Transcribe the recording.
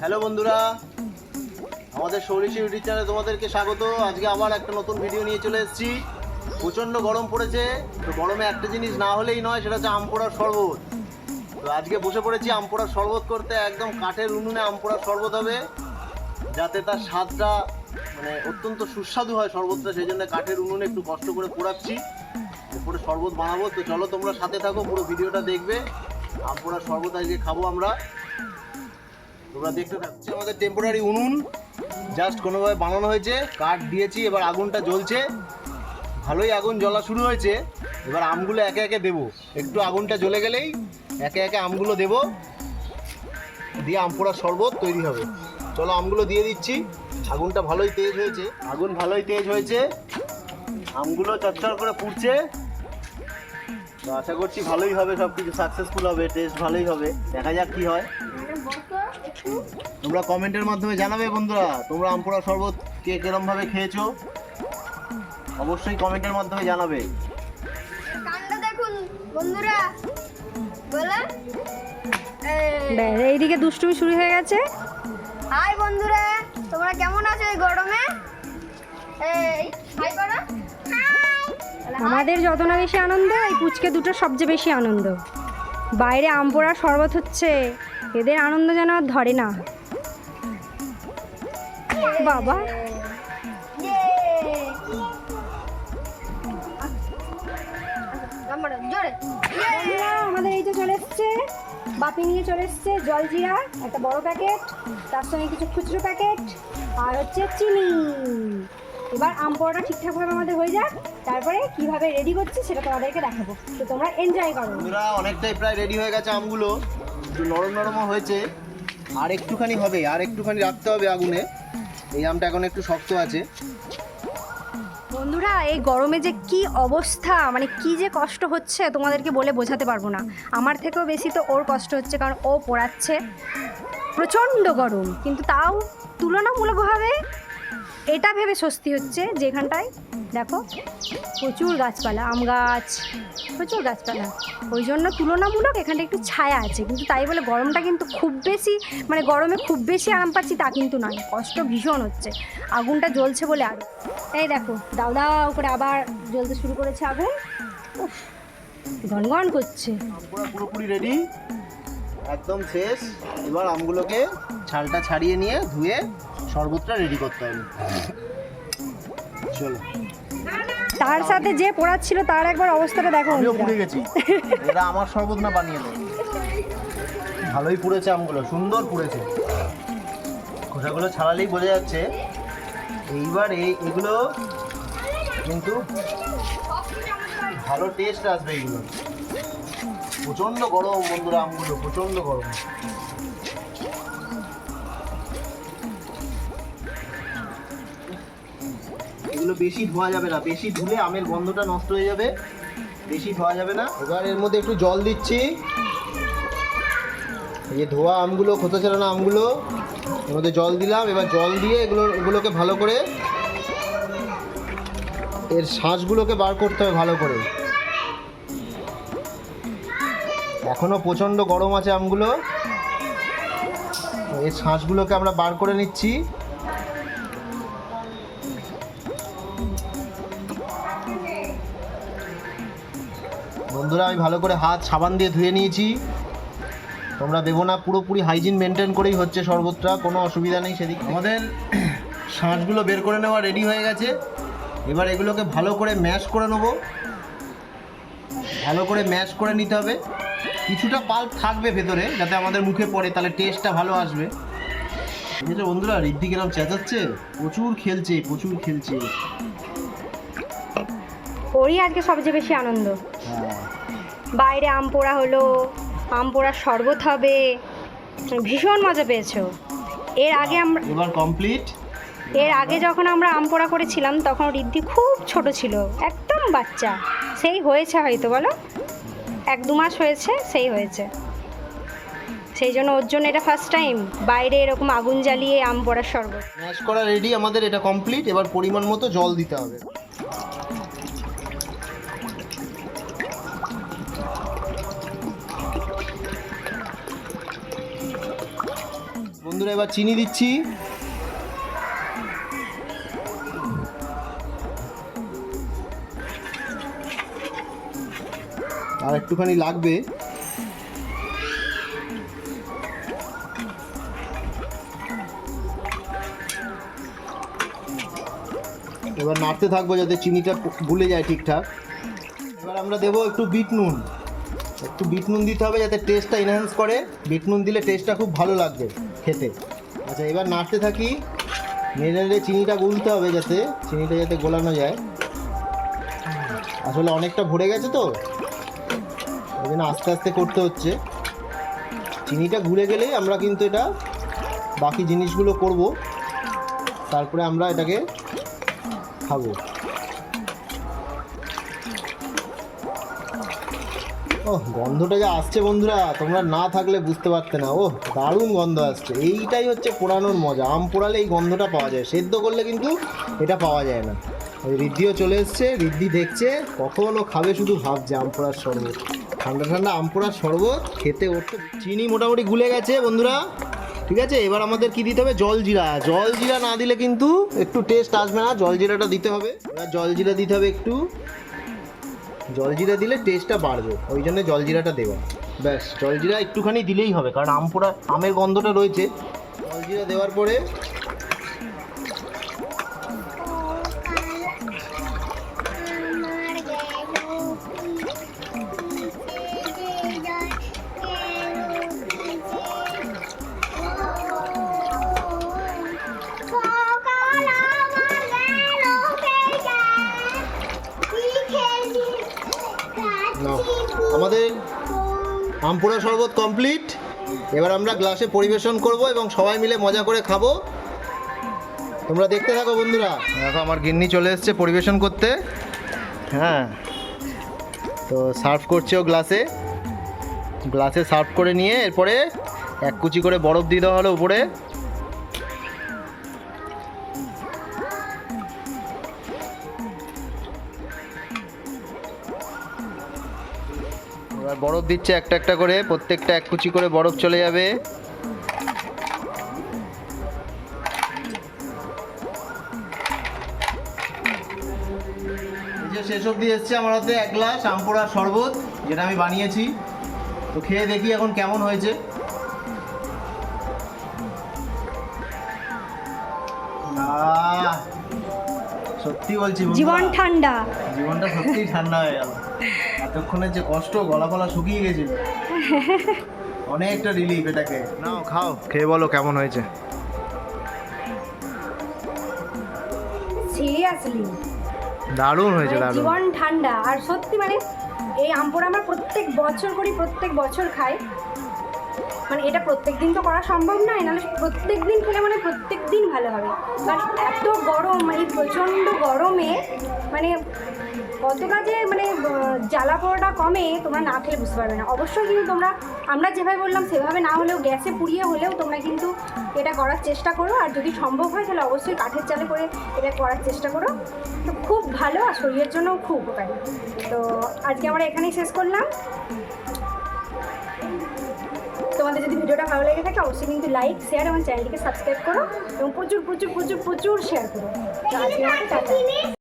Hello বন্ধুরা, আমাদের Sourish YouTube চ্যানেলে তোমাদেরকে স্বাগত। আজকে আবার একটা নতুন ভিডিও নিয়ে চলে এসেছি। প্রচণ্ড গরম পড়েছে, তো গরমে একটা জিনিস না হলেই নয়, সেটা হচ্ছে আম পোড়ার শরবত। তো আজকে বসে পড়েছি আম পোড়ার শরবত করতে। একদম কাঠের উনুনে আম পোড়ার শরবত হবে, যাতে তার স্বাদটা মানে অত্যন্ত সুস্বাদু হয় শরবতটা। সেই জন্য কাঠের উনুনে একটু কষ্ট করে পোড়াচ্ছি, এরপরে শরবত বানাবো। তো চলো তোমরা সাথে থাকো, পুরো ভিডিওটা দেখবে। আম পোড়ার শরবত আজকে খাবো আমরা, তোমরা দেখতে থাকছি। আমাদের টেম্পোরারি উনুন জাস্ট কোনোভাবে বানানো হয়েছে, কাঠ দিয়েছি, এবার আগুনটা জ্বলছে, ভালোই আগুন জ্বলা শুরু হয়েছে। এবার আমগুলো একে একে দেবো, একটু আগুনটা জ্বলে গেলেই একে একে আমগুলো দেবো, দিয়ে আম পোড়ার শরবত তৈরি হবে। চলো আমগুলো দিয়ে দিচ্ছি। আগুনটা ভালোই তেজ হয়েছে, আগুন ভালোই তেজ হয়েছে, আমগুলো চটচট করে পুড়ছে। তো আশা করছি ভালোই হবে, সব কিছু সাকসেসফুল হবে, টেস্ট ভালোই হবে। দেখা যাক কি হয়। তোমরা কমেন্টের মাধ্যমে জানাবে বন্ধুরা, তোমরা আম পোড়া শরবত কে কিরমভাবে খেয়েছো, অবশ্যই কমেন্টের মাধ্যমে জানাবে। কাণ্ড দেখুন বন্ধুরা, বলে এইদিকে দুষ্টুমি শুরু হয়ে গেছে। হাই বন্ধুরা, তোমরা কেমন আছো এই গরমে? এই হাই করো। আমাদের যত না বেশি আনন্দ, এই পুচকে দুটো সবচেয়ে বেশি আনন্দ। বাইরে আম পোড়ার শরবত হচ্ছে, এদের আনন্দ যেন আর ধরে না। বাবা জোরে বন্ধুরা, আমাদের এই যে চলে এসছে, বাপি নিয়ে চলে এসছে জলজিরা একটা বড় প্যাকেট, তার সঙ্গে কিছু খুচরো প্যাকেট, আর হচ্ছে চিনি। এবার আম পোড়াটা ঠিকঠাকভাবে আমাদের হয়ে যাক, তারপরে কিভাবে রেডি করছি সেটা তোমাদেরকে দেখাবো। তো তোমরা এনজয় করো। বন্ধুরা অনেকটাই প্রায় রেডি হয়ে গেছে আমগুলো, একটু নরম নরমও হয়েছে, আর একটুখানি হবে, আর একটুখানি রাখতে হবে আগুনে। এই আমটা এখন একটু শক্ত আছে। বন্ধুরা, এই গরমে যে কি অবস্থা, মানে কি যে কষ্ট হচ্ছে তোমাদেরকে বলে বোঝাতে পারবো না। আমার থেকেও বেশি তো ওর কষ্ট হচ্ছে, কারণ ও পোড়াচ্ছে। প্রচণ্ড গরম, কিন্তু তাও তুলনামূলকভাবে এটা ভেবে স্বস্তি হচ্ছে যে এখানটায় দেখো প্রচুর গাছপালা, আম গাছ, প্রচুর গাছপালা, ওই জন্য তুলনামূলক এখানটা একটু ছায়া আছে। কিন্তু তাই বলে গরমটা কিন্তু খুব বেশি, মানে গরমে খুব বেশি আরাম পাচ্ছি তা কিন্তু নয়, কষ্ট ভীষণ হচ্ছে। আগুনটা জ্বলছে বলে আরও, এই দেখো দাও দাও করে আবার জ্বলতে শুরু করেছে আগুন। উফ, গনগন করছে। আম পোড়া পুরোপুরি রেডি, একদম শেষ। এবার আমগুলোকে ছালটা ছাড়িয়ে নিয়ে ধুয়ে শরবতটা রেডি করতে হবে। চলো। তার সাথে যে পোড়াচ্ছিল তার একবার অবস্থাটা দেখো। আমিও বন্ধুরা, পুড়ে গেছি, এরা আমার শরবত না বানিয়ে দেয়। ভালোই পুড়েছে আমগুলো, সুন্দর পুড়েছে, খোসাগুলো ছাড়ালেই বোঝা যাচ্ছে। এইবার এগুলো কিন্তু ভালো টেস্ট আসবে এগুলো। প্রচণ্ড গরম বন্ধুরা, আমগুলো প্রচণ্ড গরম। এগুলো বেশি ধোয়া যাবে না, বেশি ধুলে আমের গন্ধটা নষ্ট হয়ে যাবে, বেশি ধোয়া যাবে না। এবার এর মধ্যে একটু জল দিচ্ছি। এই যে ধোয়া আমগুলো, খোসা ছাড়ানো আমগুলো, এর মধ্যে জল দিলাম। এবার জল দিয়ে এগুলোকে ভালো করে, এর শাঁসগুলোকে বার করতে হবে ভালো করে। এখনো প্রচণ্ড গরম আছে আমগুলো, এর শাঁসগুলোকে আমরা বার করে নিচ্ছি। বন্ধুরা, আমি ভালো করে হাত সাবান দিয়ে ধুয়ে নিয়েছি, তোমরা দেবো না, পুরোপুরি হাইজিন মেনটেন করেই হচ্ছে শরবতটা, কোনো অসুবিধা নেই সেদিক। আমাদের শাঁসগুলো বের করে নেওয়া রেডি হয়ে গেছে। এবার এগুলোকে ভালো করে ম্যাশ করে নেবো, ভালো করে ম্যাশ করে নিতে হবে। কিছুটা পাল্প থাকবে ভেতরে, যাতে আমাদের মুখে পড়ে, তাহলে টেস্টটা ভালো আসবে। বুঝেছো বন্ধুরা, ঋদ্ধি কিরম চেঁচাচ্ছে, প্রচুর খেলছে, প্রচুর খেলছে। ওরই আজকে সবচেয়ে বেশি আনন্দ। হ্যাঁ, বাইরে আম পোড়া হলো, আম পোড়ার শরবত হবে, ভীষণ মজা পেয়েছো। এর আগে আমরা, এবার কমপ্লিট। এর আগে যখন আমরা আম পোড়া করেছিলাম তখন ঋদ্ধি খুব ছোট ছিল, একদম বাচ্চা। সেই হয়েছে হয়তো, বলো 1-2 মাস হয়েছে, সেই হয়েছে। সেই জন্য ওর জন্য এটা ফার্স্ট টাইম বাইরে এরকম আগুন জ্বালিয়ে আম পোড়ার শরবত। ম্যাশ করা রেডি আমাদের, এটা কমপ্লিট। এবার পরিমাণ মতো জল দিতে হবে। বন্ধুরা এবার চিনি দিচ্ছি। আর একটুখানি লাগবে। এবার নাড়তে থাকবো যাতে চিনিটা গুলে যায় ঠিকঠাক। এবার আমরা দেবো একটু বিট নুন। একটু বিট নুন দিতে হবে যাতে টেস্টটা এনহ্যান্স করে। বিট নুন দিলে টেস্টটা খুব ভালো লাগবে খেতে। আচ্ছা, এবার নাড়তে থাকি। নেড়ে নেড়ে চিনিটা গুলতে হবে যাতে চিনিটা যাতে গোলানো যায়। আসলে অনেকটা ভরে গেছে তো, ওই জন্য আস্তে আস্তে করতে হচ্ছে। চিনিটা ঘুরে গেলেই আমরা কিন্তু এটা বাকি জিনিসগুলো করব, তারপরে আমরা এটাকে খাবো। ওহ, গন্ধটা যা আসছে বন্ধুরা, তোমরা না থাকলে বুঝতে পারতে না। ওহ, দারুণ গন্ধ আসছে। এইটাই হচ্ছে পোড়ানোর মজা। আম পোড়ালে এই গন্ধটা পাওয়া যায়, সেদ্ধ করলে কিন্তু এটা পাওয়া যায় না। ওই ঋদ্ধিও চলে এসছে, ঋদ্ধি দেখছে কখনও খাবে, শুধু ভাবছে আম পোড়ার শরবত। ঠান্ডা ঠান্ডা আম পোড়ার শরবত খেতে ওঠে। চিনি মোটামুটি গুলে গেছে বন্ধুরা, ঠিক আছে। এবার আমাদের কি দিতে হবে? জলজিরা। জলজিরা না দিলে কিন্তু একটু টেস্ট আসবে না, জলজিরাটা দিতে হবে। এবার জলজিরা দিতে হবে একটু। জলজিরা দিলে টেস্টটা বাড়বে, ওই জন্য জলজিরাটা দেওয়া। ব্যাস, জলজিরা একটুখানি দিলেই হবে, কারণ আম পোড়া আমের গন্ধটা রয়েছে। জলজিরা দেওয়ার পরে আমাদের আম পোড়া শরবত কমপ্লিট। এবার আমরা গ্লাসে পরিবেশন করব এবং সবাই মিলে মজা করে খাবো। তোমরা দেখতে থাকো বন্ধুরা। দেখো আমার গিন্নি চলে এসছে পরিবেশন করতে। হ্যাঁ, তো সার্ভ করছে ও গ্লাসে। গ্লাসে সার্ভ করে নিয়ে এরপরে এক কুচি করে বরফ দিয়ে দেওয়া হলো উপরে। এবার বরফ দিচ্ছে একটা একটা করে, প্রত্যেকটা এক কুচি করে বরফ চলে যাবে। এই যে শেষ অবধি এসছে আমার হাতে এক গ্লাস আম পোড়ার শরবত, যেটা আমি বানিয়েছি। তো খেয়ে দেখি এখন কেমন হয়েছে। সত্যি বলছি জীবন ঠান্ডা, জীবনটা সত্যিই ঠান্ডা হয়ে গেল। এতক্ষণের যে কষ্ট, গলা ফলা শুকিয়ে গেছিল, অনেকটা রিলিফ এটাকে। নাও খাও, খেয়ে বলো কেমন হয়েছে। সিরিয়াসলি দারুণ হয়েছে, দারুণ। জীবন ঠান্ডা। আর সত্যি মানে এই আম পোড়া আমরা প্রত্যেক বছর করি, প্রত্যেক বছর খাই। মানে এটা প্রত্যেক দিন তো করা সম্ভব নয়, নাহলে প্রত্যেক দিন খেলে মানে প্রত্যেক দিন ভালো হবে। বাট এত গরম, এই প্রচণ্ড গরমে মানে কতটা যে মানে জ্বালা পোড়াটা কমে তোমরা না খেলে বুঝতে পারবে না। অবশ্যই কিন্তু তোমরা, আমরা যেভাবে বললাম সেভাবে না হলেও গ্যাসে পুড়িয়ে হলেও তোমরা কিন্তু এটা করার চেষ্টা করো। আর যদি সম্ভব হয় তাহলে অবশ্যই কাঠের চালে করে এটা করার চেষ্টা করো। তো খুব ভালো, আর শরীরের জন্যও খুব উপকারী। তো আজকে আমরা এখানেই শেষ করলাম। তোমাদের যদি ভিডিওটা ভালো লেগে থাকে অবশ্যই কিন্তু লাইক, শেয়ার এবং চ্যানেলটিকে সাবস্ক্রাইব করো এবং প্রচুর প্রচুর প্রচুর প্রচুর শেয়ার করো। তো আজকে আমাকে টাটা।